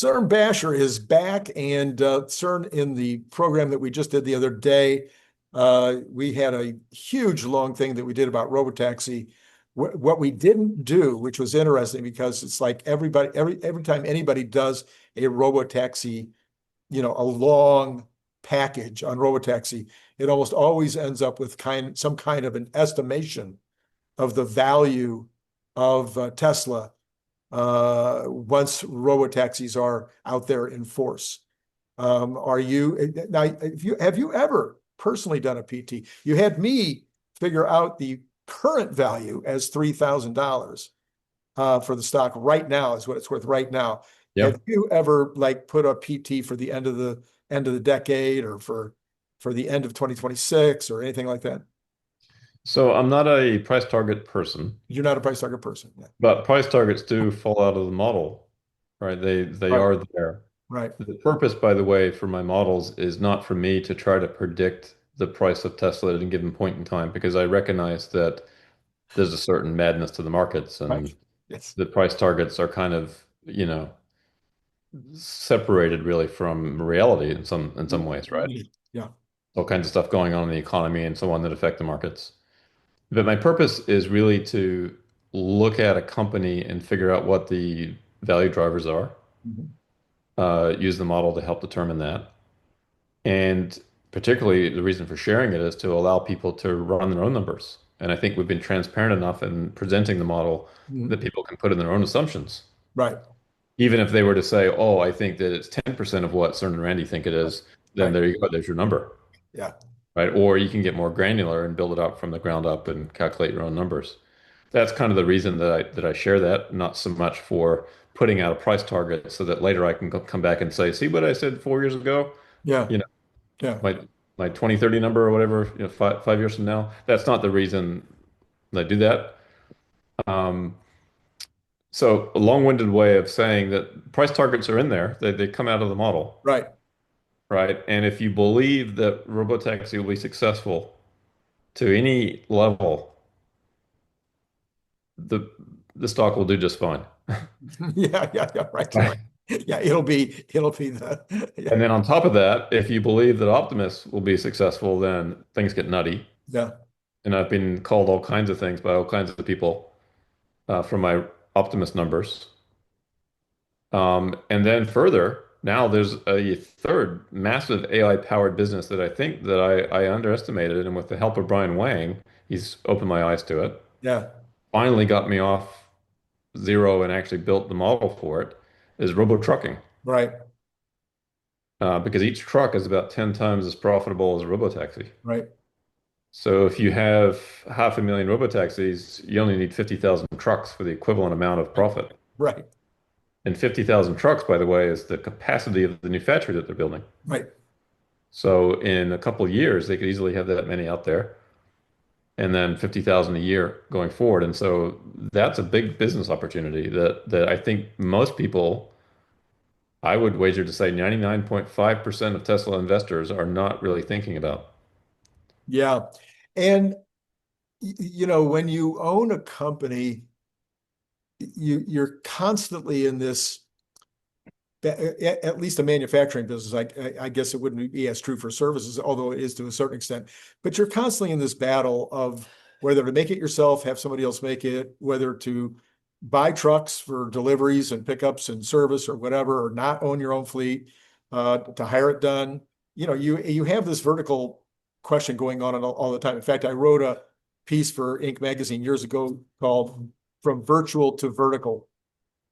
Cern Basher is back, and Cern, in the program that we just did the other day, we had a huge long thing that we did about robotaxi. What we didn't do, which was interesting, because it's like every time anybody does a robotaxi, a long package on robotaxi, it almost always ends up with some kind of an estimation of the value of Tesla once robotaxis are out there in force. Have you ever personally done a PT? You had me figure out the current value as $3,000 for the stock right now, is what it's worth right now. Yep. Have you ever put a PT for the end of the decade, or for the end of 2026 or anything like that? So I'm not a price target person, You're not a price target person. Yeah. but price targets do fall out of the model, right? They Right, are there. right, The purpose, by the way, for my models is not for me to try to predict the price of Tesla at a given point in time, because I recognize that there's a certain madness to the markets, right. and Yes. the price targets are kind of, separated really from reality in some ways, right? Yeah. All kinds of stuff going on in the economy and so on that affect the markets. But my purpose is really to look at a company and figure out what the value drivers are, Mhm. use the model to help determine that. And particularly the reason for sharing it is to allow people to run their own numbers. And I think we've been transparent enough in presenting the model Mhm. that people can put in their own assumptions. Right, Even if they were to say, oh, I think that it's 10% of what CERN and Randy think it is, then right. there you go, there's your number, Yeah. right? Or you can get more granular and build it up from the ground up and calculate your own numbers. That's kind of the reason that I share that, not so much for putting out a price target so that later I can come back and say, see what I said 4 years ago? Yeah. You know, Yeah. my 2030 number or whatever, 5 years from now. That's not the reason I do that. Um, so a long-winded way of saying that price targets are in there. They come out of the model, Right. right? And if you believe that robotaxi will be successful to any level, the the stock will do just fine. Yeah. Yeah. Yeah. Right. Right. Yeah. It'll be yeah. And then on top of that, if you believe that Optimus will be successful, then things get nutty. Yeah. And I've been called all kinds of things by all kinds of people for my Optimus numbers. And then further, now there's a third massive AI-powered business that I think that I underestimated, and with the help of Brian Wang, he's opened my eyes to it. Yeah. Finally got me off zero and actually built the model for it, is robo trucking. Right. Because each truck is about 10 times as profitable as a robotaxi. Right. So if you have 500,000 robotaxis, you only need 50,000 trucks for the equivalent amount of profit. Right. And 50,000 trucks, by the way, is the capacity of the new factory that they're building. Right. So in a couple of years, they could easily have that many out there, and then 50,000 a year going forward. And so that's a big business opportunity that I think most people, I would wager to say 99.5% of Tesla investors are not really thinking about. Yeah. And when you own a company, you're constantly in this, at least a manufacturing business. I guess it wouldn't be as true for services, although it is to a certain extent. But you're constantly in this battle of whether to make it yourself, have somebody else make it, whether to buy trucks for deliveries and pickups and service or whatever, or not own your own fleet, to hire it done. You have this vertical question going on all the time. In fact, I wrote a piece for Inc. magazine years ago called "From Virtual to Vertical."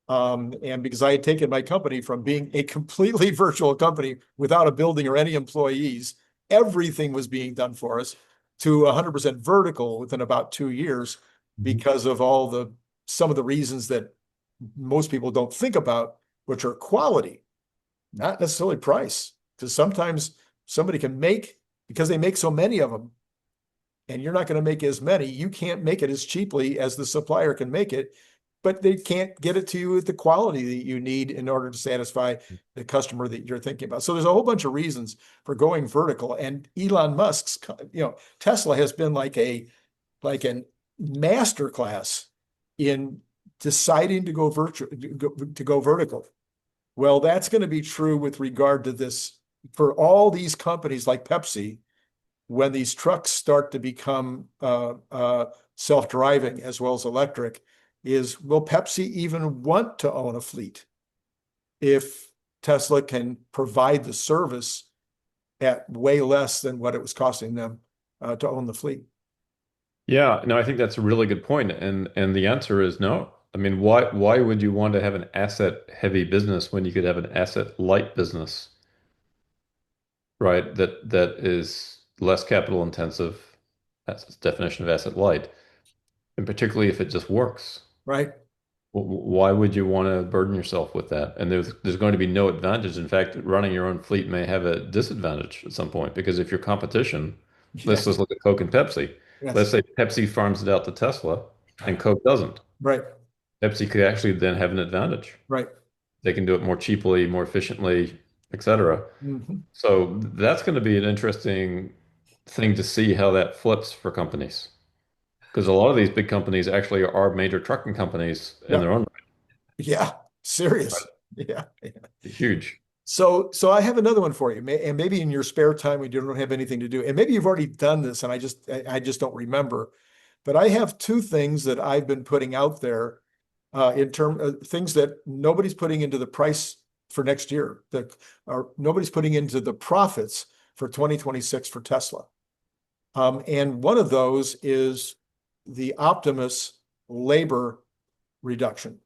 And because I had taken my company from being a completely virtual company without a building or any employees, everything was being done for us, to 100% vertical within about 2 years, Mhm. because of some of the reasons that most people don't think about, which are quality, not necessarily price. Because sometimes somebody can make, because they make so many of them, and you're not going to make as many, you can't make it as cheaply as the supplier can make it, but they can't get it to you at the quality that you need in order to satisfy the customer that you're thinking about. So there's a whole bunch of reasons for going vertical. And Elon Musk's, Tesla has been like an masterclass in deciding to go vertical. Well, that's going to be true with regard to this for all these companies like Pepsi. When these trucks start to become self-driving as well as electric, will Pepsi even want to own a fleet if Tesla can provide the service at way less than what it was costing them to own the fleet? Yeah, no, I think that's a really good point, and the answer is no. I mean, why would you want to have an asset heavy business when you could have an asset light business, right? That is less capital intensive. That's the definition of asset light, and particularly if it just works. Right? Why would you want to burden yourself with that? And there's going to be no advantage. In fact, running your own fleet may have a disadvantage at some point because if your competition, Yeah. let's just look at Coke and Pepsi. Let's Yes. say Pepsi farms it out to Tesla and Coke doesn't. Right. Pepsi could actually then have an advantage. Right. They can do it more cheaply, more efficiently, etc. Mhm. So that's going to be an interesting thing to see how that flips for companies. Because a lot of these big companies actually are major trucking companies in Yeah. their own Yeah. right. Serious. Yeah. Huge. So I have another one for you, and maybe in your spare time when you don't have anything to do, and maybe you've already done this, and I just don't remember. But I have two things that I've been putting out there in term of things that nobody's putting into the price for next year, that or nobody's putting into the profits for 2026 for Tesla. And one of those is the Optimus labor reduction.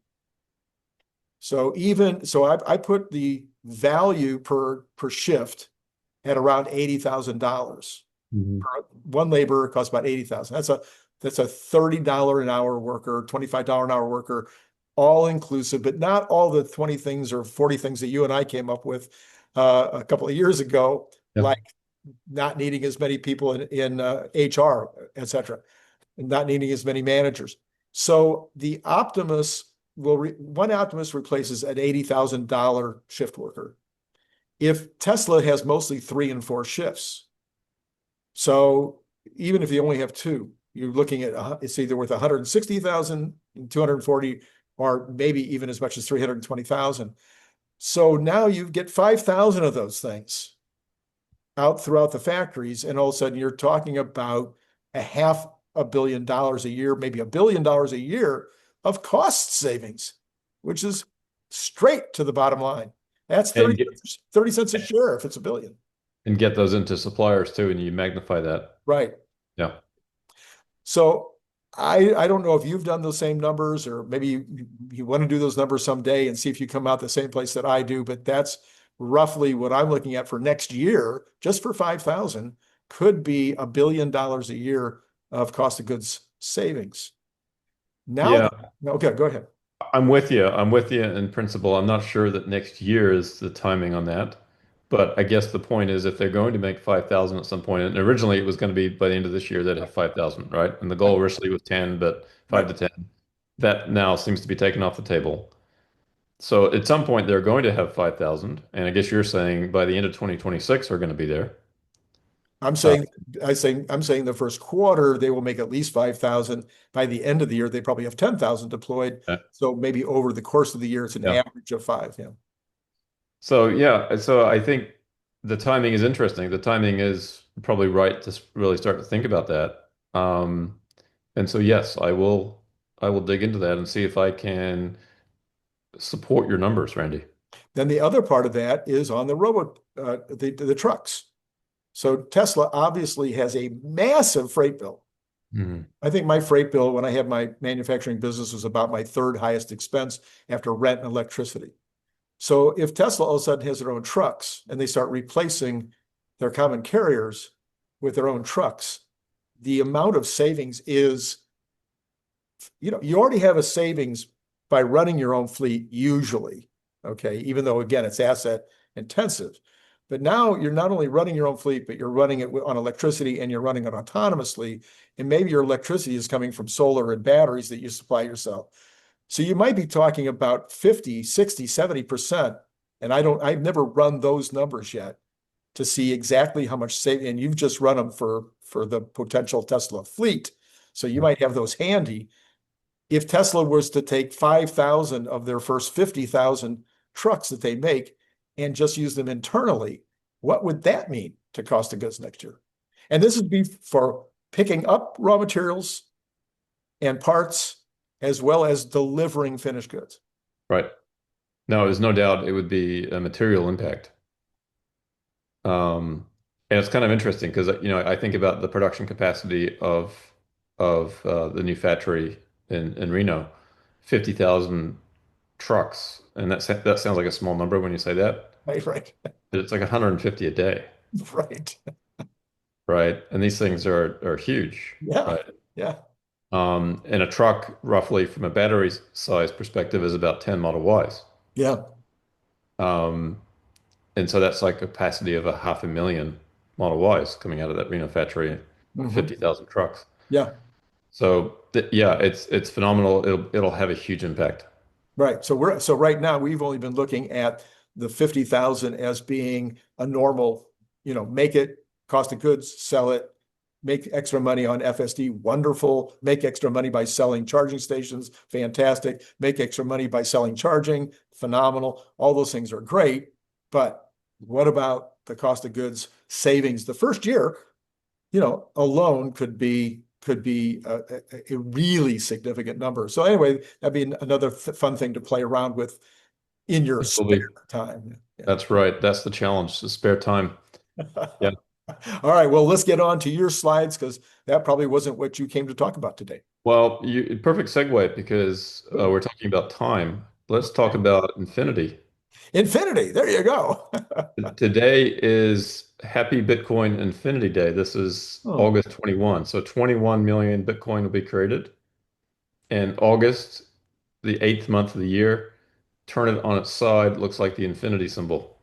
I put the value per shift at around $80,000. Mhm. One laborer costs about 80,000. That's a $30 an hour worker, $25 an hour worker, all inclusive, but not all the 20 things or 40 things that you and I came up with a couple of years ago, Yeah. like not needing as many people in HR, et cetera, and not needing as many managers. So the Optimus one Optimus replaces an $80,000 shift worker. If Tesla has mostly 3 and 4 shifts, so even if you only have two, you're looking at it's either worth 160,000, 240, or maybe even as much as 320,000. So now you get 5,000 of those things out throughout the factories, and all of a sudden you're talking about $500 million a year, maybe $1 billion a year of cost savings, which is straight to the bottom line. That's And 30 cents a share if it's a billion. get those into suppliers too, and you magnify that. Right. Yeah. So I don't know if you've done those same numbers, or maybe you want to do those numbers someday and see if you come out the same place that I do, but that's roughly what I'm looking at for next year, just for 5,000, could be $1 billion a year of cost of goods savings. Now, Yeah, okay, go ahead. I'm with you. I'm with you in principle. I'm not sure that next year is the timing on that. But I guess the point is if they're going to make 5,000 at some point, and originally it was going to be by the end of this year they'd have 5,000, right? And the goal Right, originally was 10, but 5 right. to 10. That now seems to be taken off the table. So at some point they're going to have 5,000. And I guess you're saying by the end of 2026 are going to be there. I'm Uh, saying, I'm saying the first quarter, they will make at least 5,000. By the end of the year, they probably have 10,000 deployed. uh, So maybe over the course of the year, it's an yeah. average of five. Yeah. So yeah, so I think the timing is interesting. The timing is probably right to really start to think about that. And so yes, I will dig into that and see if I can support your numbers, Randy. Then the other part of that is on the the trucks. So Tesla obviously has a massive freight bill. Mhm. I think my freight bill when I had my manufacturing business was about my third highest expense after rent and electricity. So if Tesla all of a sudden has their own trucks and they start replacing their common carriers with their own trucks, the amount of savings is, you already have a savings by running your own fleet usually, okay, even though again, it's asset intensive. But now you're not only running your own fleet, but you're running it on electricity and you're running it autonomously. And maybe your electricity is coming from solar and batteries that you supply yourself. So you might be talking about 50, 60, 70%. And I've never run those numbers yet to see exactly how much save, and you've just run them for the potential Tesla fleet. So you might have those handy. If Tesla was to take 5,000 of their first 50,000 trucks that they make and just use them internally, what would that mean to cost of goods next year? And this would be for picking up raw materials and parts as well as delivering finished goods. Right. No, there's no doubt it would be a material impact. And it's kind of interesting because I think about the production capacity of the new factory in Reno, 50,000 trucks, and that sounds like a small number when you say that. Right, right, But it's like 150 a day, right. right? And these things are huge, Yeah, right? yeah, And a truck, roughly from a battery size perspective, is about 10 Model Ys. yeah. Um, and so that's like a capacity of 500,000 Model Ys coming out of that Reno factory, Hmm. 50,000 trucks. Yeah, So th yeah, it's phenomenal. It'll have a huge impact. right. So right now we've only been looking at the 50,000 as being a normal, make it, cost of goods, sell it, make extra money on FSD, wonderful. Make extra money by selling charging stations, fantastic. Make extra money by selling charging, phenomenal. All those things are great. But what about the cost of goods savings? The first year, alone could be a really significant number. So anyway, that'd be another fun thing to play around with in your It will spare be. time. Yeah. That's right. That's the challenge, the spare time. Yeah. All right, well, let's get on to your slides because that probably wasn't what you came to talk about today. Well, perfect segue because Good. we're talking about time. Let's talk about infinity. Infinity, there you go. Today is Happy Bitcoin Infinity Day. This is Oh, August 21. So 21 million Bitcoin will be created. And August, the eighth month of the year, turn it on its side, looks like the infinity symbol.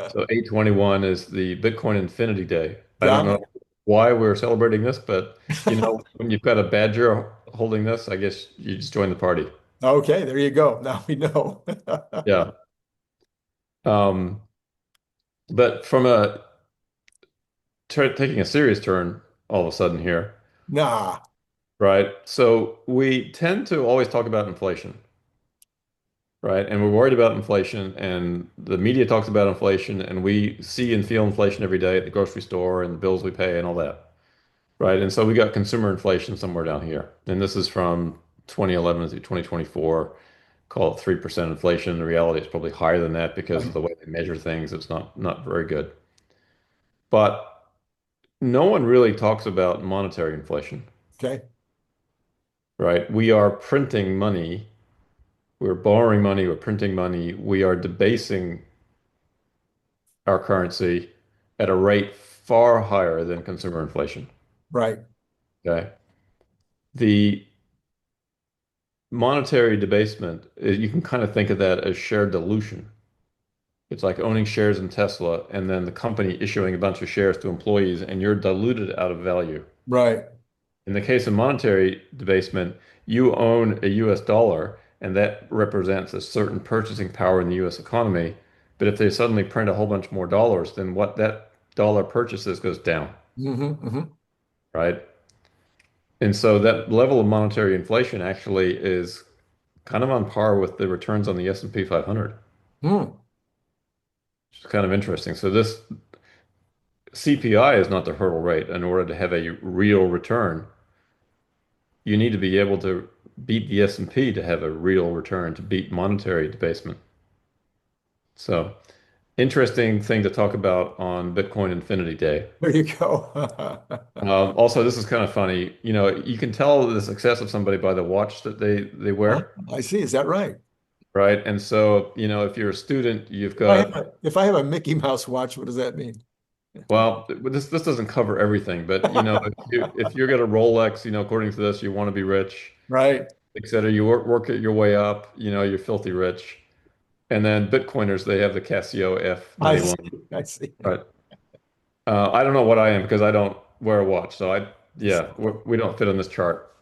So 821 is the Bitcoin Infinity Day. I don't got know why we're celebrating this, but it. when you've got a badger holding this, I guess you just join the party. Okay, there you go. Now we know. Yeah. Um, but from taking a serious turn all of a sudden here, Nah, right? So we tend to always talk about inflation, right? And we're worried about inflation, and the media talks about inflation, and we see and feel inflation every day at the grocery store and the bills we pay and all that. Right. And so we got consumer inflation somewhere down here. And this is from 2011 through 2024, call it 3% inflation. In reality, it's probably higher than that because of right. the way they measure things. It's not very good. But no one really talks about monetary inflation, Okay, right? We are printing money, we're borrowing money, we're printing money, we are debasing our currency at a rate far higher than consumer inflation. right, Okay. The monetary debasement, you can kind of think of that as shared dilution. It's like owning shares in Tesla and then the company issuing a bunch of shares to employees and you're diluted out of value. right. In the case of monetary debasement, you own a US dollar and that represents a certain purchasing power in the US economy. But if they suddenly print a whole bunch more dollars, then what that dollar purchases goes down, Hmm, hmm. right? And so that level of monetary inflation actually is kind of on par with the returns on the S&P 500. Hmm. Which is kind of interesting. So this CPI is not the hurdle rate. In order to have a real return, you need to be able to beat the S&P to have a real return, to beat monetary debasement. So interesting thing to talk about on Bitcoin Infinity Day. There you go. Also, this is kind of funny. You can tell the success of somebody by the watch that they Oh, wear, I see. Is that right? right? And so, if you're a student, you've If I have got. a, if I have a Mickey Mouse watch, what does that mean? Well, this doesn't cover everything, but if you get a Rolex, according to this, you want to be rich, Right. etc. You work your way up, you're filthy rich. And then Bitcoiners, they have the Casio I see. F91. I see. Right. I don't know what I am because I don't wear a watch, so yeah, we don't fit on this chart.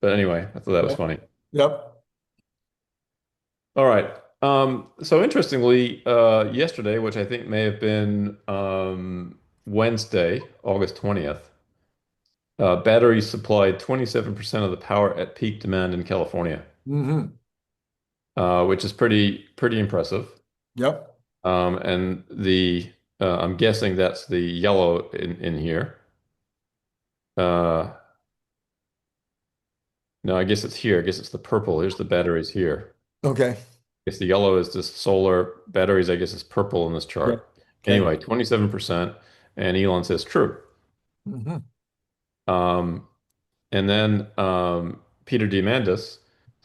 But anyway, I thought that was Yep. funny. Yep. All right. So interestingly, yesterday, which I think may have been Wednesday, August 20th. Batteries supplied 27% of the power at peak demand in California. Hmm. which is pretty impressive. Yep. And the I'm guessing that's the yellow in here. Uh, no, I guess it's here. I guess it's the purple. Here's the batteries here. Okay. I guess the yellow is just solar batteries. I guess it's purple in this Yeah. chart. Okay. Anyway, 27%, and Elon says true. Hmm. Um, and then Peter Diamandis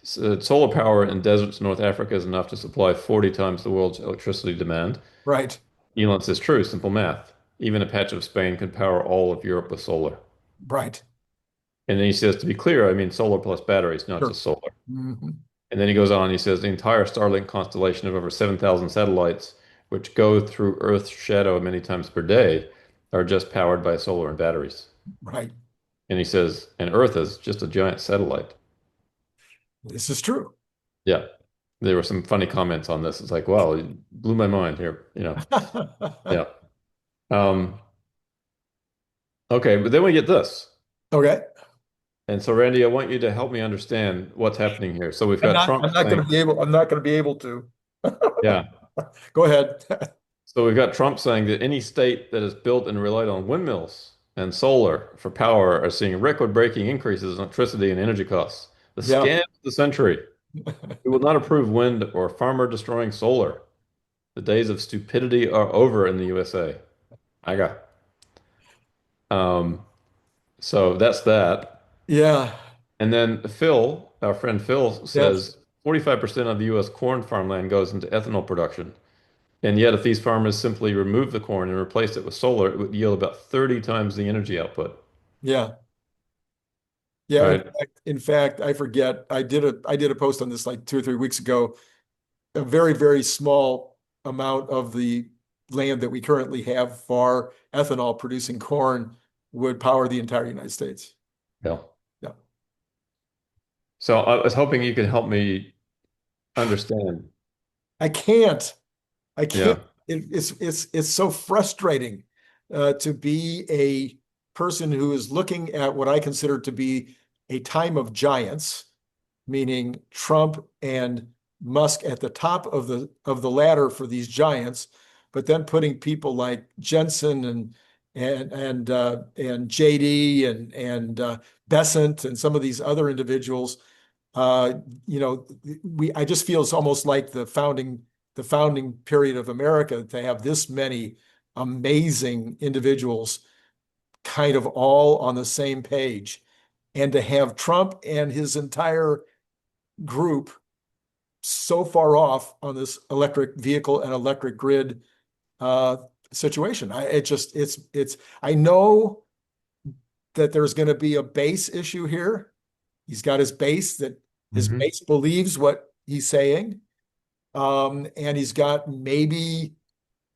said solar power in deserts in North Africa is enough to supply 40 times the world's electricity demand. Right. Elon says true, simple math. Even a patch of Spain could power all of Europe with solar. Right. And then he says, to be clear, I mean solar plus batteries, not Sure. just solar. Hmm. And then he goes on, he says, the entire Starlink constellation of over 7,000 satellites, which go through Earth's shadow many times per day, are just powered by solar and batteries. Right. And he says, and Earth is just a giant satellite. This is true. Yeah. There were some funny comments on this. It's like, wow, it blew my mind here, you know. Yeah. Um, okay, but then we get this. Okay. And so, Randy, I want you to help me understand what's happening here. So we've I'm got not, Trump I'm not going saying, to be able, I'm not going to be able to. yeah. Go ahead. So we've got Trump saying that any state that is built and relied on windmills and solar for power are seeing record-breaking increases in electricity and energy costs. The Yeah. scam of the century. We will not approve wind or farmer-destroying solar. The days of stupidity are over in the USA. I got. Um, so that's that. Yeah. And then Phil, our friend Phil, Yes. says 45% of the U.S. corn farmland goes into ethanol production. And yet, if these farmers simply remove the corn and replace it with solar, it would yield about 30 times the energy output. Yeah. Yeah. In Right? fact, in fact, I forget. I did a post on this like 2 or 3 weeks ago. A very, very small amount of the land that we currently have for ethanol producing corn would power the entire United States. Yeah. Yeah. So I was hoping you could help me understand. I can't. I can't. Yeah. It's so frustrating to be a person who is looking at what I consider to be a time of giants, meaning Trump and Musk at the top of the ladder for these giants, but then putting people like Jensen and JD and Besant and some of these other individuals. Uh, I just feel it's almost like the founding period of America to have this many amazing individuals kind of all on the same page, and to have Trump and his entire group so far off on this electric vehicle and electric grid uh, situation. I know that there's going to be a base issue here. He's got his base that his Hmm. base believes what he's saying. And he's got maybe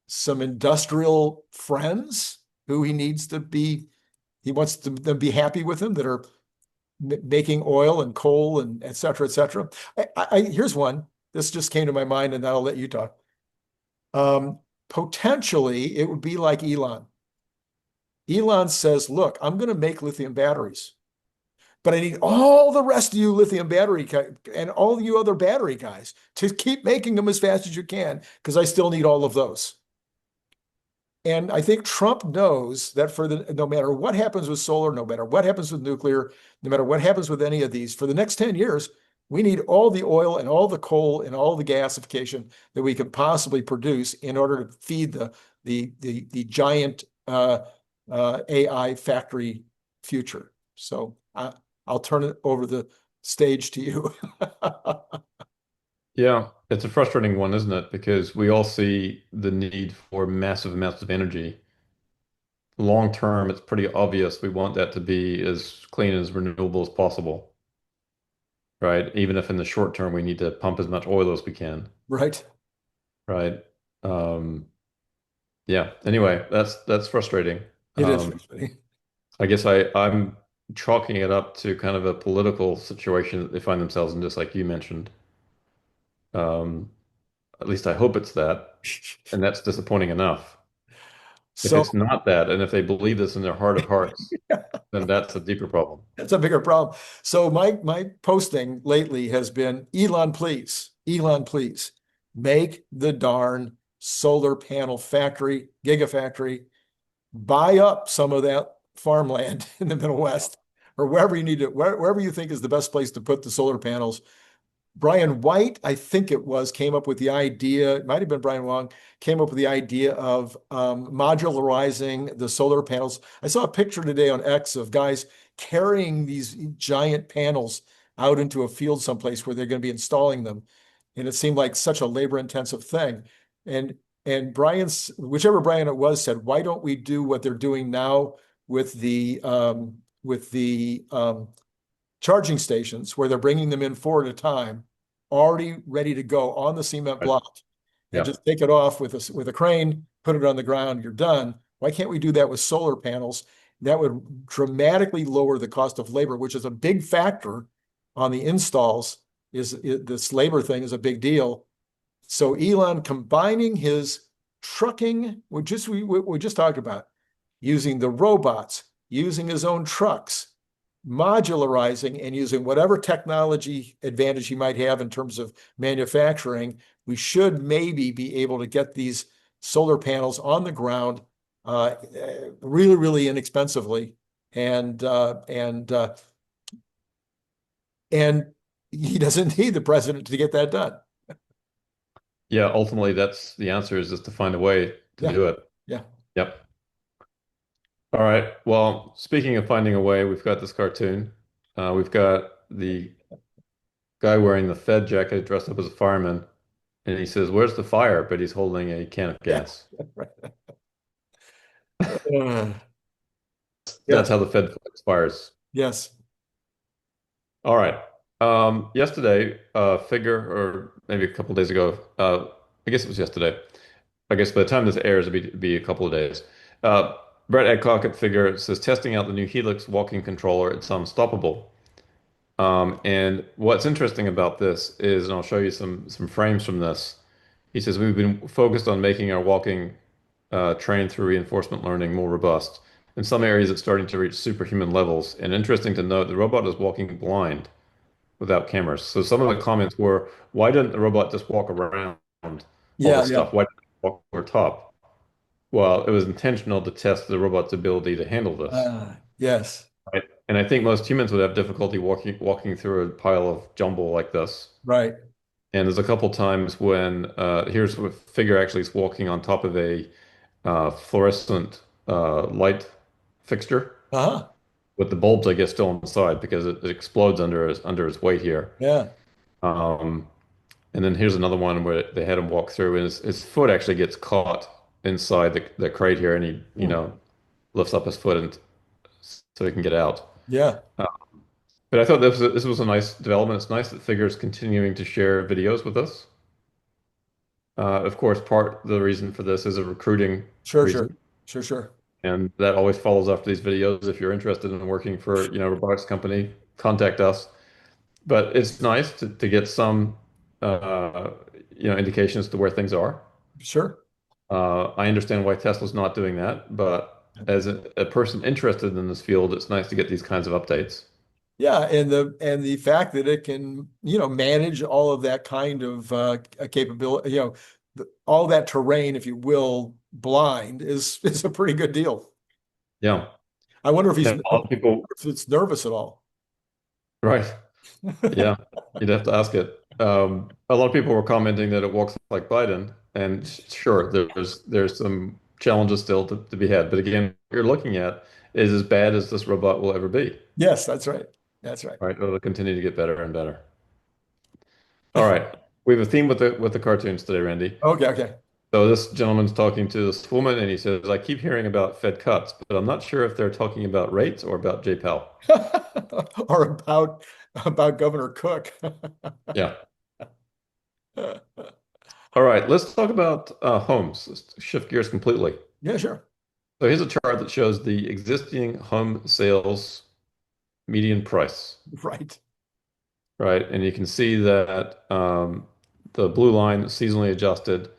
some industrial friends who he wants them to be happy with him that are making oil and coal and et cetera, et cetera. Here's one. This just came to my mind, and then I'll let you talk. Um, Potentially, it would be like Elon. Elon says, look, I'm going to make lithium batteries, but I need all the rest of you lithium battery and all you other battery guys to keep making them as fast as you can because I still need all of those. And I think Trump knows that no matter what happens with solar, no matter what happens with nuclear, no matter what happens with any of these, for the next 10 years, we need all the oil and all the coal and all the gasification that we could possibly produce in order to feed the giant AI factory future. So I'll turn it over the stage to you. Yeah. It's a frustrating one, isn't it? Because we all see the need for massive amounts of energy. Long term, it's pretty obvious we want that to be as clean as renewable as possible, right? Even if in the short term we need to pump as much oil as we can, Right. right? Um, yeah. Anyway, that's frustrating. It is Um, frustrating. I guess I'm chalking it up to kind of a political situation that they find themselves in, just like you mentioned. Um, at least I hope it's that, and that's disappointing enough. If So it's not that, and if they believe this in their heart of hearts, then that's a deeper problem. that's a bigger problem. So my posting lately has been Elon, please. Elon, please make the darn solar panel factory, gigafactory, buy up some of that farmland in the Middle West or wherever you need to, wherever you think is the best place to put the solar panels. Brian White, I think it was, came up with the idea, it might have been Brian Wang, came up with the idea of modularizing the solar panels. I saw a picture today on X of guys carrying these giant panels out into a field someplace where they're going to be installing them. And it seemed like such a labor-intensive thing. And Brian's, whichever Brian it was, said, why don't we do what they're doing now with the charging stations where they're bringing them in four at a time, already ready to go on the cement Right. block, and Yeah. just take it off with a crane, put it on the ground, you're done. Why can't we do that with solar panels? That would dramatically lower the cost of labor, which is a big factor on the installs. This labor thing is a big deal. So Elon combining his trucking, we just talked about, using the robots, using his own trucks, modularizing and using whatever technology advantage he might have in terms of manufacturing, we should maybe be able to get these solar panels on the ground really, really inexpensively. And he doesn't need the president to get that done. Yeah, ultimately that's the answer is just to find a way to Yeah, do it. yeah, Yep. All right. Well, speaking of finding a way, we've got this cartoon. We've got the guy wearing the Fed jacket dressed up as a fireman, and he says, "Where's the fire?" But he's holding a can of yeah. gas. Uh, That's yes, how the Fed fights fires. yes, All right. Yesterday, figure, or maybe a couple of days ago, I guess it was yesterday. I guess by the time this airs, it'll be a couple of days. Uh, Brett Adcock at Figure says testing out the new Helix walking controller. It's unstoppable. And what's interesting about this is, and I'll show you some frames from this. He says we've been focused on making our walking train through reinforcement learning more robust. In some areas, it's starting to reach superhuman levels. And interesting to note, the robot is walking blind without cameras. So some of the comments were, why didn't the robot just walk around all yeah, this yeah. stuff? Why did it walk over top? Well, it was intentional to test the robot's ability to handle this. Yes, Right? And I think most humans would have difficulty walking through a pile of jumble like this. right. And there's a couple times when here's a figure actually is walking on top of a fluorescent light fixture Uh-huh. with the bulbs, I guess, still inside because it explodes under his weight here. Yeah. Um, and then here's another one where they had him walk through, and his foot actually gets caught inside the crate here, and he, Hmm. lifts up his foot and so he can get out. Yeah. Uh, but I thought this was a nice development. It's nice that Figure's continuing to share videos with us. Of course, part of the reason for this is a recruiting Sure, sure. reason, Sure, sure. and that always follows after these videos. If you're interested in working for, a robotics company, contact us. But it's nice to get some, uh, indications to where things are. Sure. I understand why Tesla's not doing that, but as a person interested in this field, it's nice to get these kinds of updates. Yeah, and the fact that it can, manage all of that kind of capability, all that terrain, if you will, blind is a pretty good deal. Yeah. I wonder if And a lot of people, if it's nervous at all. right. Yeah. You'd have to ask it. A lot of people were commenting that it walks like Biden, and sure, there's some challenges still to be had. But again, what you're looking at is as bad as this robot will ever be, Yes, that's right. That's right. right? It'll continue to get better and better. All right. We have a theme with the cartoons today, Randy. Okay, okay. So this gentleman's talking to this woman, and he says, "I keep hearing about Fed cuts, but I'm not sure if they're talking about rates or about JPL." Or about Governor Cook. Yeah. All right. Let's talk about homes. Let's shift gears completely. Yeah, sure. So here's a chart that shows the existing home sales median price, Right. right? And you can see that the blue line, seasonally adjusted,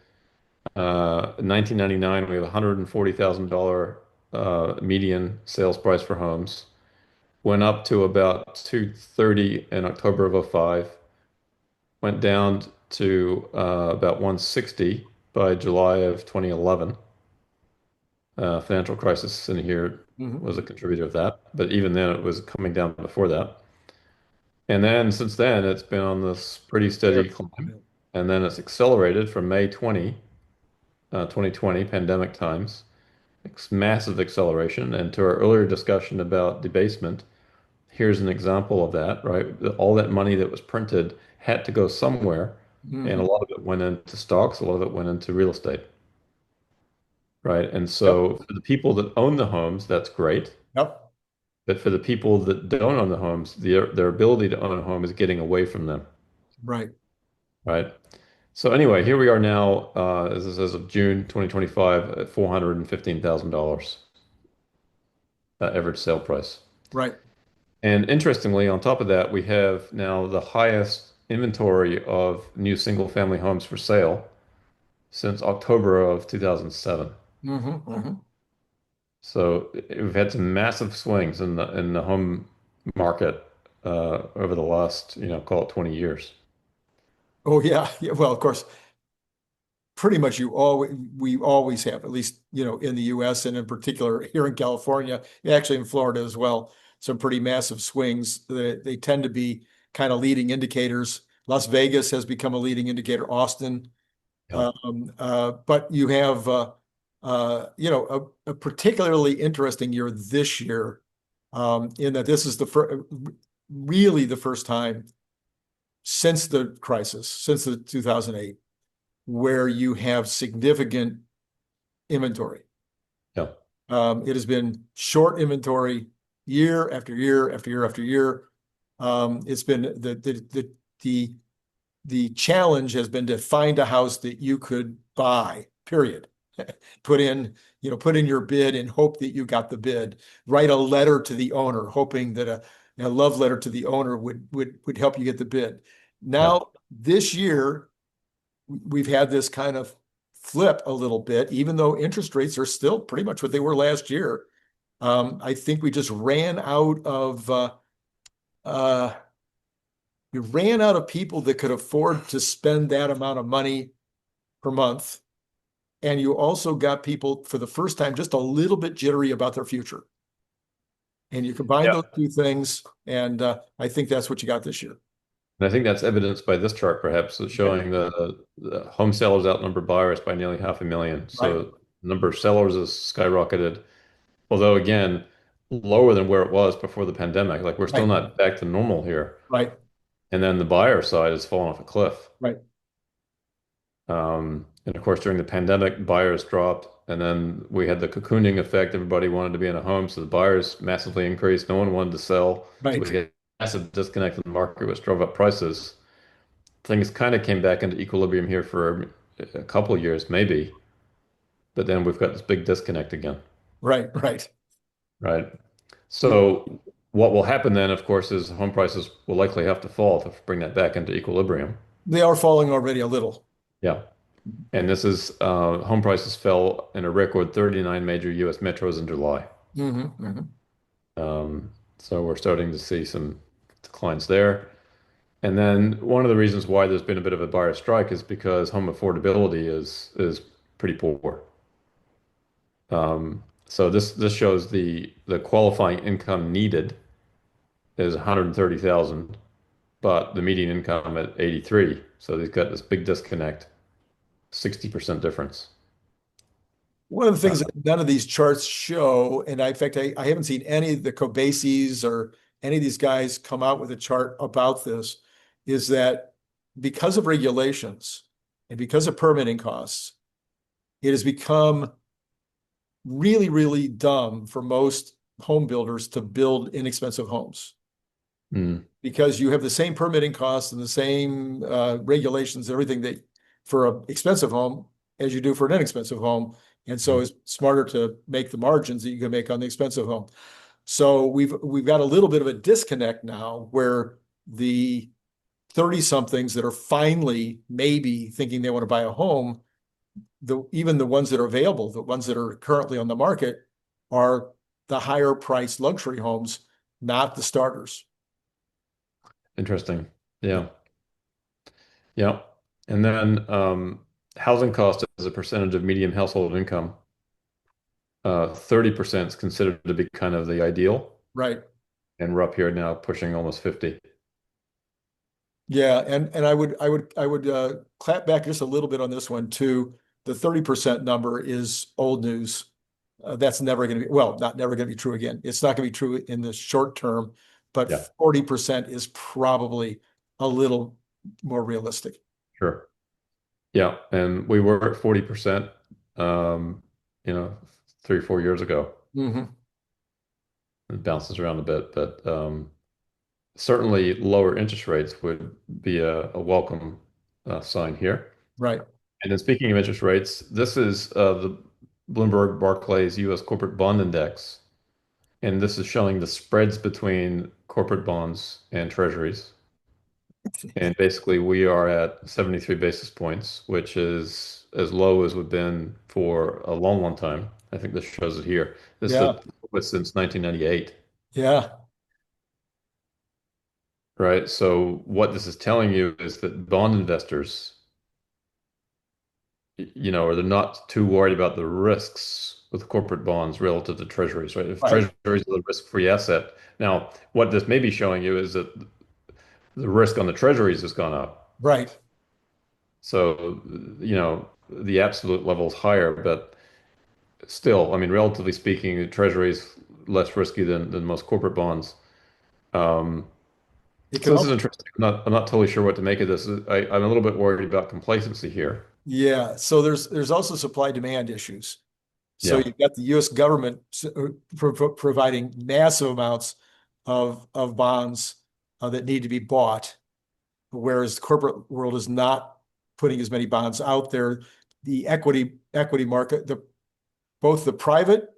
1999, we have $140,000 median sales price for homes. Went up to about 230 in October of '05. Went down to about 160 by July of 2011. Financial crisis in here Mhm. was a contributor of that, but even then it was coming down before that. And then since then, it's been on this pretty There. steady climb. And then it's accelerated from May 2020, pandemic times, massive acceleration. And to our earlier discussion about debasement, here's an example of that, right? All that money that was printed had to go somewhere. And a Mhm. lot of it went into stocks, a lot of it went into real estate, right? And Yep. so for the people that own the homes, that's great. Yep. But for the people that don't own the homes, their ability to own a home is getting away from them, Right. right? So anyway, here we are now. This is as of June 2025 at $415,000 average sale price. Right. And interestingly, on top of that, we have now the highest inventory of new single-family homes for sale since October of 2007. Hmm. Hmm. So we've had some massive swings in the home market over the last, call it 20 years. Oh yeah. Yeah. Well, of course, pretty much we always have, at least, in the US and in particular here in California, actually in Florida as well, some pretty massive swings. They tend to be kind of leading indicators. Las Vegas has become a leading indicator, Austin. Yeah. But you have a particularly interesting year this year, in that this is really the first time since the crisis, since the 2008, where you have significant inventory. Yeah. It has been short inventory year after year after year after year. It's been the the challenge has been to find a house that you could buy, period. Put in your bid and hope that you got the bid. Write a letter to the owner, hoping that a love letter to the owner would help you get the bid. Yeah. Now, this year, we've had this kind of flip a little bit, even though interest rates are still pretty much what they were last year. I think uh, we ran out of people that could afford to spend that amount of money per month. And you also got people for the first time just a little bit jittery about their future. And you combine those two things, and I think that's what you got this year. And I think that's evidenced by this chart, perhaps, that's Okay. showing the home sellers outnumber buyers by nearly 500,000. Right, So the number of sellers has skyrocketed, although again, lower than where it was before the pandemic. Like we're still right, not back to normal here. right, And then the buyer side has fallen off a cliff. right, And of course, during the pandemic, buyers dropped, and then we had the cocooning effect. Everybody wanted to be in a home, so the buyers massively increased. No one wanted to sell, so we right. had massive disconnect in the market, which drove up prices. Things kind of came back into equilibrium here for a couple of years, maybe, but then we've got this big disconnect again, Right, right. right? So what will happen then, of course, is home prices will likely have to fall to bring that back into equilibrium. They are falling already a little. Yeah. And this is home prices fell in a record 39 major US metros in July. Hmm. Hmm. So we're starting to see some declines there. And then one of the reasons why there's been a bit of a buyer strike is because home affordability is pretty poor. So this shows the qualifying income needed is 130,000, but the median income at 83. So they've got this big disconnect, 60% difference. One of the Uh, things that none of these charts show, and in fact, I haven't seen any of the 𝐒𝐭𝐵𝐼𝐶's or any of these guys come out with a chart about this, is that because of regulations and because of permitting costs, it has become really, really dumb for most home builders to build inexpensive homes, mm, because you have the same permitting costs and the same regulations, everything that for an expensive home as you do for an inexpensive home. And so mm. it's smarter to make the margins that you can make on the expensive home. So we've got a little bit of a disconnect now where the 30 somethings that are finally maybe thinking they want to buy a home, even the ones that are available, the ones that are currently on the market, are the higher priced luxury homes, not the starters. Interesting. Yeah. Yeah. And then housing cost as a percentage of median household income, 30% is considered to be kind of the ideal. Right. And we're up here now pushing almost 50. Yeah, and I would clap back just a little bit on this one too. The 30% number is old news. That's never going to be, well, not never going to be true again. It's not going to be true in the short term, but Yeah, 40% is probably a little more realistic. sure. Yeah. And we were at 40%, um, you know, 3 or 4 years ago. Hmm. It bounces around a bit, but certainly lower interest rates would be a welcome sign here. Right. And then speaking of interest rates, this is the Bloomberg Barclays US Corporate Bond Index. And this is showing the spreads between corporate bonds and treasuries. And basically, we are at 73 basis points, which is as low as we've been for a long, long time. I think this shows it here. This is Yeah. the lowest since 1998, Yeah. right? So what this is telling you is that bond investors, they're not too worried about the risks with corporate bonds relative to treasuries, right? If Right. treasuries are the risk-free asset. Now, what this may be showing you is that the risk on the treasuries has gone up. Right. So, the absolute level is higher, but still, I mean, relatively speaking, the treasury is less risky than most corporate bonds. Um, It so can this is also, interesting. I'm not totally sure what to make of this. I'm a little bit worried about complacency here. yeah. So there's also supply demand issues. So Yeah. you've got the U.S. government providing massive amounts of bonds that need to be bought, whereas the corporate world is not putting as many bonds out there. The equity market, both the private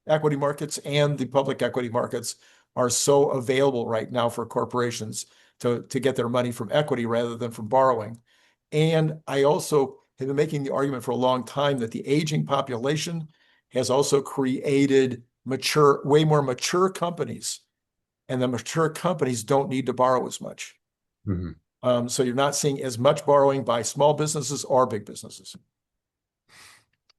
equity markets and the public equity markets are so available right now for corporations to get their money from equity rather than from borrowing. And I also have been making the argument for a long time that the aging population has also created way more mature companies, and the mature companies don't need to borrow as much. Mhm. So you're not seeing as much borrowing by small businesses or big businesses.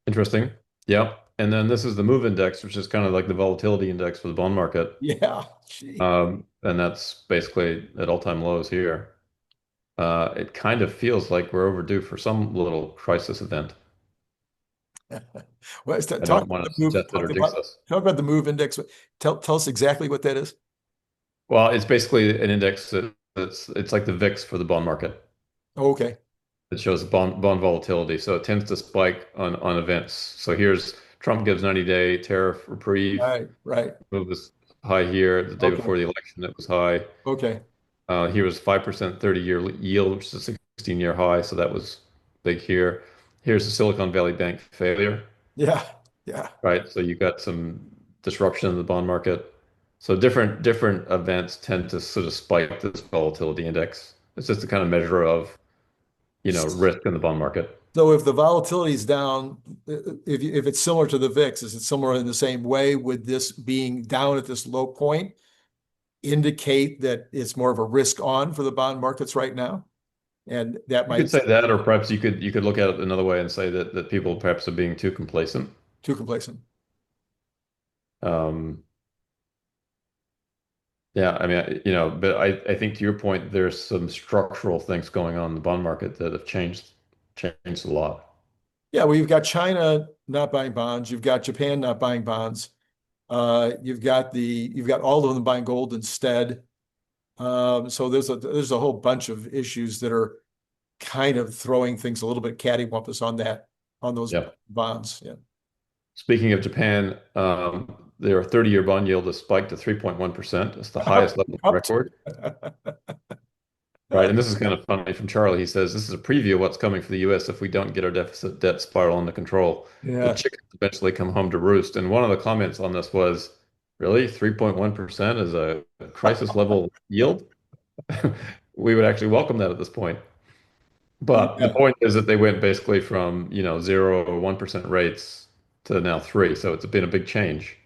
Interesting. Yeah. And then this is the move index, which is kind of like the volatility index for the bond market. Yeah, gee. And that's basically at all-time lows here. It kind of feels like we're overdue for some little crisis event. Well, I talk don't about want the to move. suggest it or jinx us. Talk about the move index. Tell us exactly what that is. Well, it's basically an index it's like the VIX for the bond market. Oh, okay. It shows bond volatility. So it tends to spike on events. So here's Trump gives 90-day tariff reprieve. Right. Right. It was high here the day Okay. before the election. It was high. Okay. Here was 5% 30-year yield, which is a 16-year high. So that was big here. Here's the Silicon Valley Bank failure, Yeah. Yeah. right? So you got some disruption in the bond market. So different events tend to sort of spike this volatility index. It's just a kind of measure of, risk in the bond market. So if the volatility is down, if it's similar to the VIX, is it similar in the same way? Would this being down at this low point indicate that it's more of a risk on for the bond markets right now? And that You could might say that, or perhaps you could look at it another way and say that people perhaps are being too complacent. too complacent. Um, yeah, I mean, but I think to your point, there's some structural things going on in the bond market that have changed a lot. Yeah, well, you've got China not buying bonds, you've got Japan not buying bonds, you've got all of them buying gold instead. So there's a whole bunch of issues that are kind of throwing things a little bit cattywampus on those Yeah. bonds. Yeah. Speaking of Japan, their 30-year bond yield has spiked to 3.1%. It's the highest level on Up record. Right. And this is kind of funny from Charlie. He says, this is a preview of what's coming for the US if we don't get our deficit debt spiral under control. The Yeah. chickens eventually come home to roost. And one of the comments on this was, really? 3.1% is a crisis level yield? We would actually welcome that at this point. But the Yeah. point is that they went basically from, 0 or 1% rates to now 3. So it's been a big change.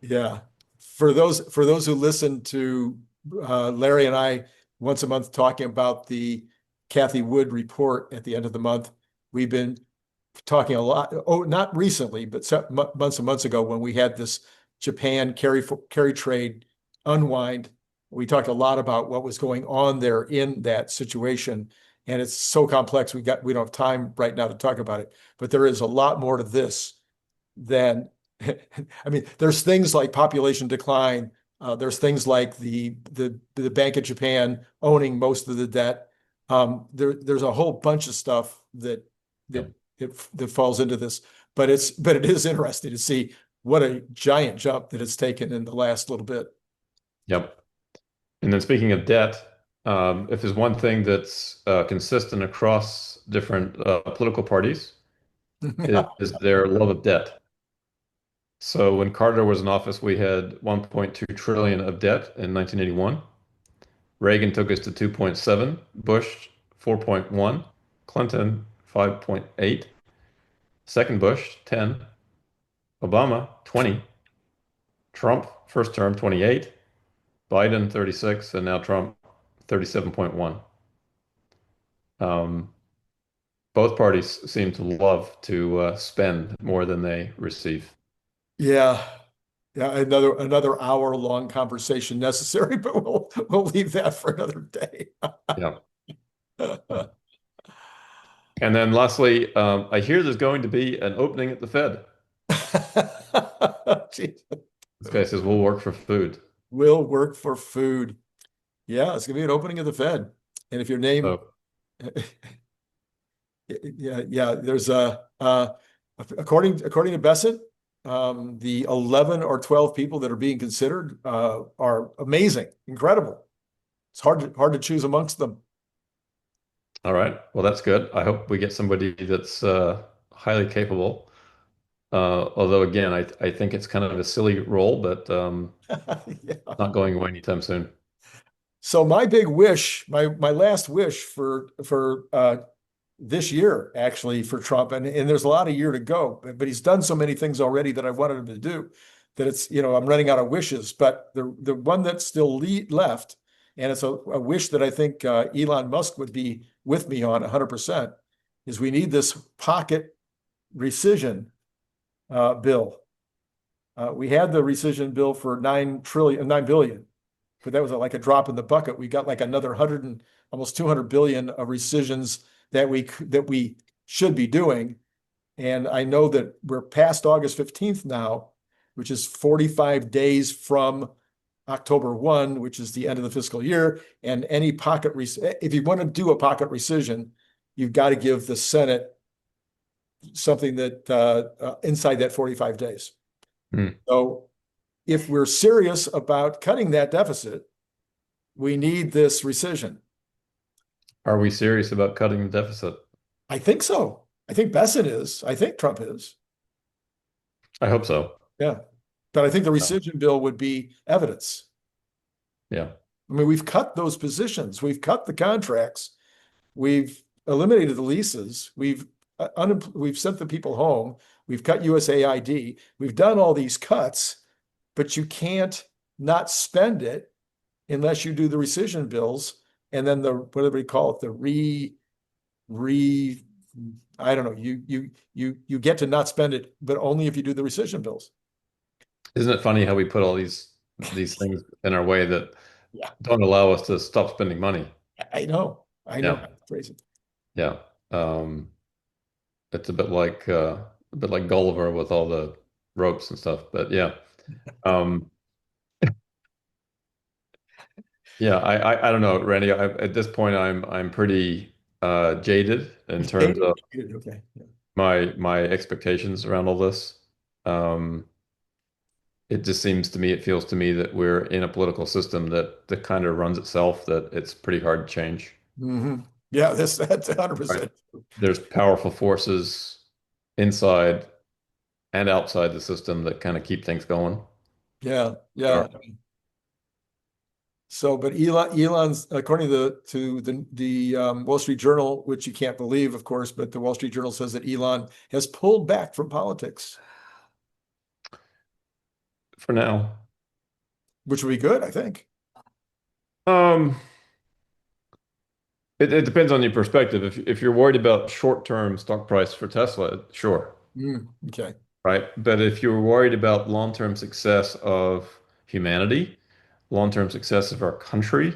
Yeah. For those who listen to Larry and I once a month talking about the Kathy Wood report at the end of the month. We've been talking a lot. Oh, not recently, but months and months ago when we had this Japan carry trade unwind. We talked a lot about what was going on there in that situation, and it's so complex. We don't have time right now to talk about it, but there is a lot more to this than I mean, there's things like population decline. There's things like the Bank of Japan owning most of the debt. There's a whole bunch of stuff Yeah. that that falls into this, but it is interesting to see what a giant jump that it's taken in the last little bit. Yep. And then speaking of debt, if there's one thing that's consistent across different political parties, it is their love of debt. So when Carter was in office, we had 1.2 trillion of debt in 1981. Reagan took us to 2.7, Bush 4.1, Clinton 5.8, second Bush 10, Obama 20, Trump first term 28, Biden 36, and now Trump 37.1. Um, both parties seem to love to spend more than they receive. Yeah. Yeah, another hour long conversation necessary, but we'll leave that for another day. Yeah. And then lastly, I hear there's going to be an opening at the Fed. Jeez. This guy says we'll work for food. Will work for food. Yeah, it's gonna be an opening of the Fed. And if your name, So, yeah, there's according to Bessett, the 11 or 12 people that are being considered are amazing, incredible. It's hard to choose amongst them. all right. Well, that's good. I hope we get somebody that's highly capable. Although, again, I think it's kind of a silly role, but Yeah. not going away anytime soon. So my big wish, my last wish for this year, actually, for Trump, and there's a lot of year to go, but he's done so many things already that I wanted him to do that it's, I'm running out of wishes. But the one that's still left, and it's a wish that I think Elon Musk would be with me on 100%, is we need this pocket rescission bill. We had the rescission bill for 9 billion, but that was like a drop in the bucket. We got like another 100 and almost 200 billion of rescissions that we should be doing. And I know that we're past August 15th now, which is 45 days from October 1, which is the end of the fiscal year. And any if you want to do a pocket rescission, you've got to give the Senate something that inside that 45 days. Hmm. So if we're serious about cutting that deficit, we need this rescission. Are we serious about cutting the deficit? I think so. I think Bessent is. I think Trump is. I hope so. Yeah. But I think the Uh, rescission bill would be evidence. yeah. I mean, we've cut those positions, we've cut the contracts, we've eliminated the leases, we've sent the people home, we've cut USAID, we've done all these cuts, but you can't not spend it unless you do the rescission bills, and then what do we call it? The re I don't know. You get to not spend it, but only if you do the rescission bills. Isn't it funny how we put all these things in our way that Yeah, don't allow us to stop spending money? I know. I know. Yeah. Crazy. Yeah. It's a bit like Gulliver with all the ropes and stuff. But yeah. Um, yeah, I don't know, Randy. At this point I'm pretty jaded in terms of Okay. my expectations around all this. Um, it just seems to me, it feels to me that we're in a political system that kind of runs itself, that it's pretty hard to change. Yeah, that's Right. 100%. There's powerful forces inside and outside the system that kind of keep things going. Yeah, Or yeah. So, but Elon's, according to the Wall Street Journal, which you can't believe, of course, but the Wall Street Journal says that Elon has pulled back from politics, for now. which would be good, I think. Um, It depends on your perspective. If you're worried about short-term stock price for Tesla, sure, Okay. right? But if you're worried about long-term success of humanity, long-term success of our country,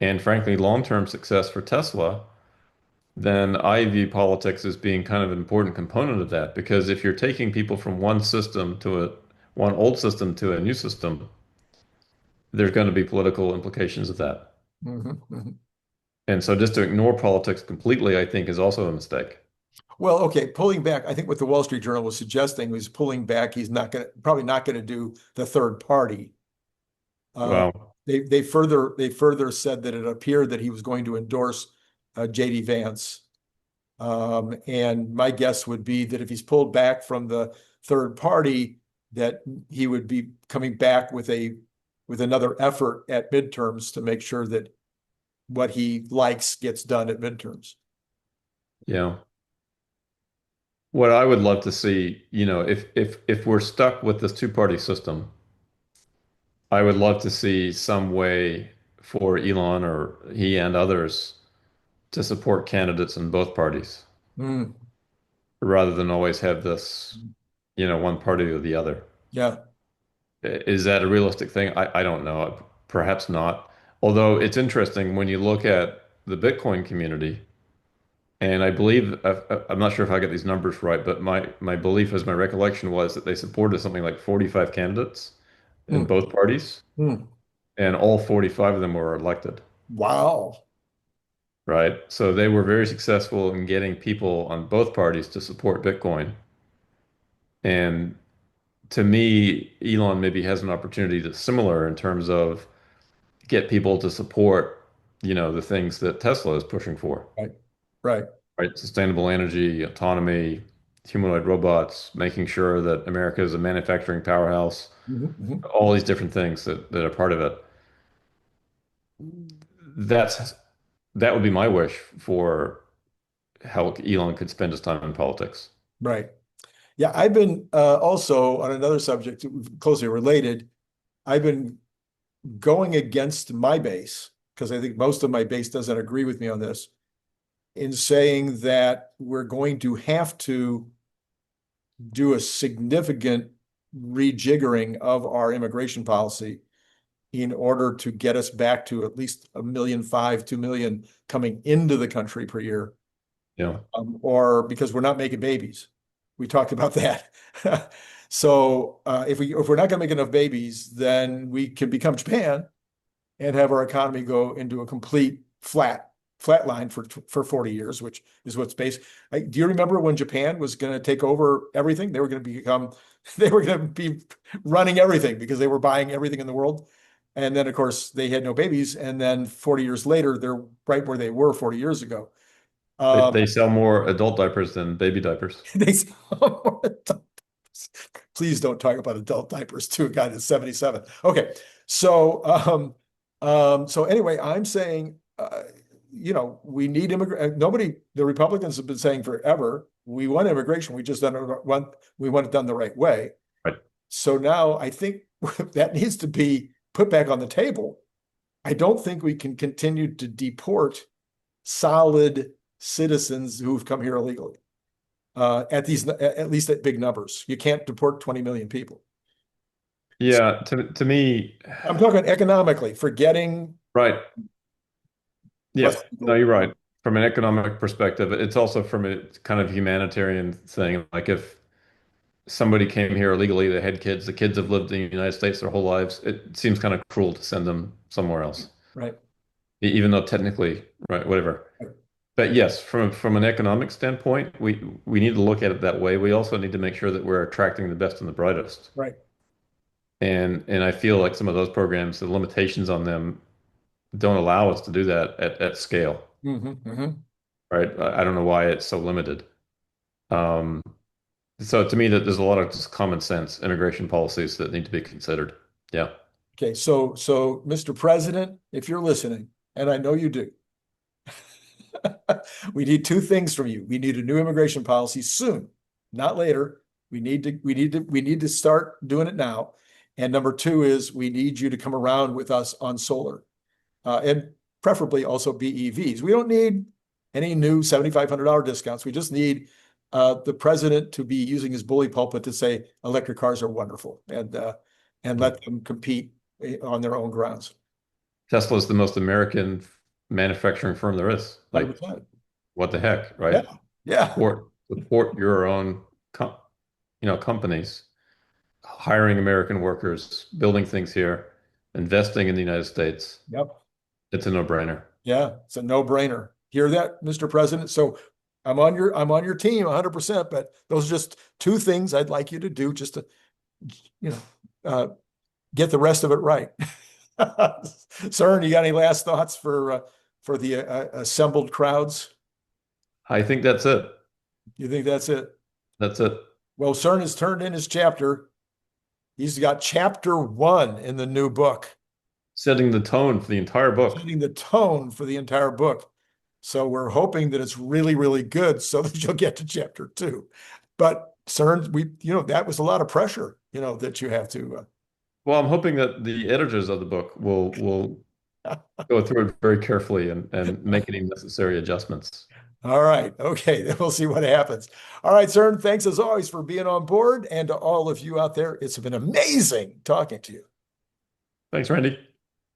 and frankly, long-term success for Tesla, then I view politics as being kind of an important component of that. Because if you're taking people from one old system to a new system, there's going to be political implications of that. Hmm. And so just to ignore politics completely, I think, is also a mistake. Well, okay, pulling back, I think what the Wall Street Journal was suggesting was pulling back. He's not going to probably not going to do the third party. Uh, Well, they further said that it appeared that he was going to endorse JD Vance. And my guess would be that if he's pulled back from the third party, that he would be coming back with another effort at midterms to make sure that what he likes gets done at midterms. yeah. What I would love to see, if we're stuck with this two-party system, I would love to see some way for Elon or he and others to support candidates in both parties Mm, rather than always have this, one party or the other. yeah. Is that a realistic thing? I don't know. Perhaps not. Although it's interesting when you look at the Bitcoin community, and I believe, I'm not sure if I get these numbers right, but my belief as my recollection was that they supported something like 45 candidates in Mm, both parties, mm. and all 45 of them were elected, Wow. right? So they were very successful in getting people on both parties to support Bitcoin. And to me, Elon maybe has an opportunity that's similar in terms of get people to support, the things that Tesla is pushing for, Right. Right. right? Sustainable energy, autonomy, humanoid robots, making sure that America is a manufacturing powerhouse, Mhm, mhm. all these different things that are part of it. That's that would be my wish for how Elon could spend his time in politics. Right. Yeah, I've been also on another subject closely related. I've been going against my base because I think most of my base doesn't agree with me on this in saying that we're going to have to do a significant rejiggering of our immigration policy in order to get us back to at least 1.5 million, 2 million coming into the country per year, Yeah. or because we're not making babies. We talked about that. So if we're not going to make enough babies, then we can become Japan and have our economy go into a complete flat line for 40 years, which is what's based. Do you remember when Japan was going to take over everything? They were going to be running everything because they were buying everything in the world. And then, of course, they had no babies. And then 40 years later, they're right where they were 40 years ago. They Um, sell more adult diapers than baby diapers. they Please don't talk about adult diapers to a guy that's 77. Okay. So anyway, I'm saying, we need immigrant. Nobody, the Republicans have been saying forever, we want immigration. We want it done the right way. Right. So now I think that needs to be put back on the table. I don't think we can continue to deport solid citizens who've come here illegally at least at big numbers. You can't deport 20 million people. Yeah, to me, I'm talking economically, forgetting right. Yeah, less no, people. you're right. From an economic perspective, it's also from a kind of humanitarian thing. Like if somebody came here illegally, they had kids, the kids have lived in the United States their whole lives, it seems kind of cruel to send them somewhere else. Right. Even though technically, right, whatever. But yes, from an economic standpoint, we need to look at it that way. We also need to make sure that we're attracting the best and the brightest. Right. And I feel like some of those programs, the limitations on them don't allow us to do that at scale, Hmm. Hmm. right? I don't know why it's so limited. Um, so to me, that there's a lot of just common sense immigration policies that need to be considered. Yeah. Okay. So Mr. President, if you're listening, and I know you do, we need two things from you. We need a new immigration policy soon, not later. We need to start doing it now. And number two is we need you to come around with us on solar. And preferably also BEVs. We don't need any new $7,500 discounts. We just need the president to be using his bully pulpit to say electric cars are wonderful and let them compete on their own grounds. Tesla is the most American manufacturing firm there is. Like, 100%. what the heck, Yeah. right? Yeah. Support your own, companies, hiring American workers, building things here, investing in the United States. Yep. It's a no-brainer. Yeah. It's a no-brainer. Hear that, Mr. President? So I'm on your team 100%, but those are just two things I'd like you to do just to, get the rest of it right. CERN, you got any last thoughts for the assembled crowds? I think that's it. You think that's it? That's it. Well, CERN has turned in his chapter. He's got chapter 1 in the new book, Setting the tone for the entire book. setting the tone for the entire book. So we're hoping that it's really, really good so that you'll get to chapter 2. But CERN, that was a lot of pressure, that you have to. Well, I'm hoping that the editors of the book will go through it very carefully and make any necessary adjustments. All right. Okay. Then we'll see what happens. All right, CERN, thanks as always for being on board. And to all of you out there, it's been amazing talking to you. Thanks, Randy.